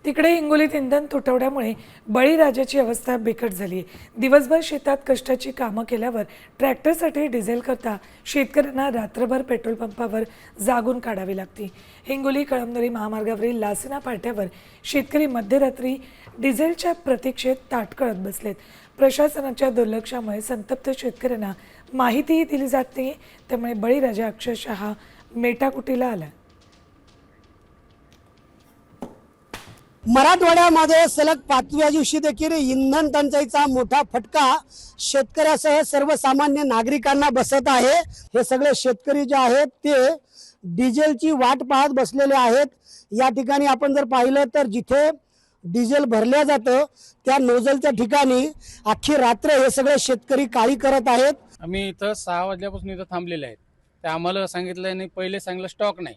तिकडे हिंगोलीत इंधन तुटवड्यामुळे बळीराजाची अवस्था बिकट झाली आहे. दिवसभर शेतात कष्टाची कामं केल्यावर ट्रॅक्टरसाठी डिझेल करता शेतकऱ्यांना रात्रभर पेट्रोल पंपावर जागून काढावी लागते. हिंगोली कळमनुरी महामार्गावरील लासना पाट्यावर शेतकरी मध्यरात्री डिझेलच्या प्रतीक्षेत ताटकळत बसलेत. प्रशासनाच्या दुर्लक्षामुळे संतप्त शेतकऱ्यांना माहितीही दिली जात नाही. त्यामुळे बळीराजा अक्षरशः मेटाकुटीला आला. मराठवाड्यामध्ये सलग 5व्या दिवशी देखील इंधन टंचाईचा मोठा फटका शेतकऱ्यासह सर्वसामान्य नागरिकांना बसत आहे. हे सगळे शेतकरी जे आहेत ते डिझेलची वाट पाहत बसलेले आहेत. या ठिकाणी आपण जर पाहिलं तर जिथे डिझेल भरल्या जातं त्या नोझलच्या ठिकाणी अख्खी रात्र हे सगळे शेतकरी काळी करत आहेत. आम्ही इथं 6 वाजल्यापासून इथं थांबलेले आहेत. ते आम्हाला सांगितलं नाही, पहिले सांगितलं स्टॉक नाही.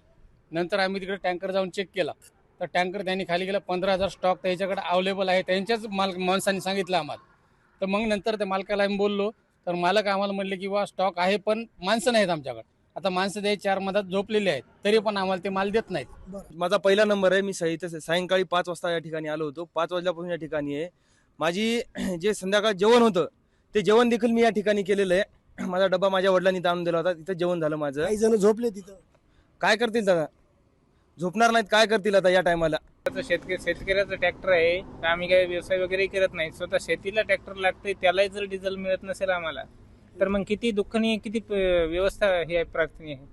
नंतर आम्ही तिकडे टँकर जाऊन चेक केला तर टँकर त्यांनी खाली गेला. 15,000 स्टॉक त्याच्याकडे अवेलेबल आहे, त्यांच्याच माणसांनी सांगितलं आम्हाला. तर मग नंतर त्या मालकाला आम्ही बोललो तर मालक आम्हाला म्हणले की बा स्टॉक आहे पण माणसं नाहीत आमच्याकडे. आता माणसं द्यायची 4 मधात झोपलेले आहेत तरी पण आम्हाला ते माल देत नाहीत. माझा पहिला नंबर आहे. मी सायंकाळी 5 वाजता या ठिकाणी आलो होतो. 5 वाजल्यापासून या ठिकाणी आहे. माझी जे संध्याकाळ जेवण होतं ते जेवण देखील मी या ठिकाणी केलेलं आहे. माझा डबा माझ्या वडिलांनी आणून दिला होता, तिथं जेवण झालं माझं. काही जण झोपले तिथं. काय करतील दादा, झोपणार नाहीत, काय करतील आता या टायमाला. शेतकऱ्याचं ट्रॅक्टर आहे तर आम्ही काही व्यवसाय वगैरे करत नाही. स्वतः शेतीला ट्रॅक्टर लागते, त्यालाही जर डिझेल मिळत नसेल आम्हाला तर मग किती दुःखनीय, किती व्यवस्था हे प्रार्थनीय आहे.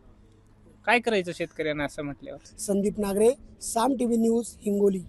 काय करायचं शेतकऱ्यांना असं म्हटल्यावर. संदीप नागरे, साम टीव्ही न्यूज, हिंगोली.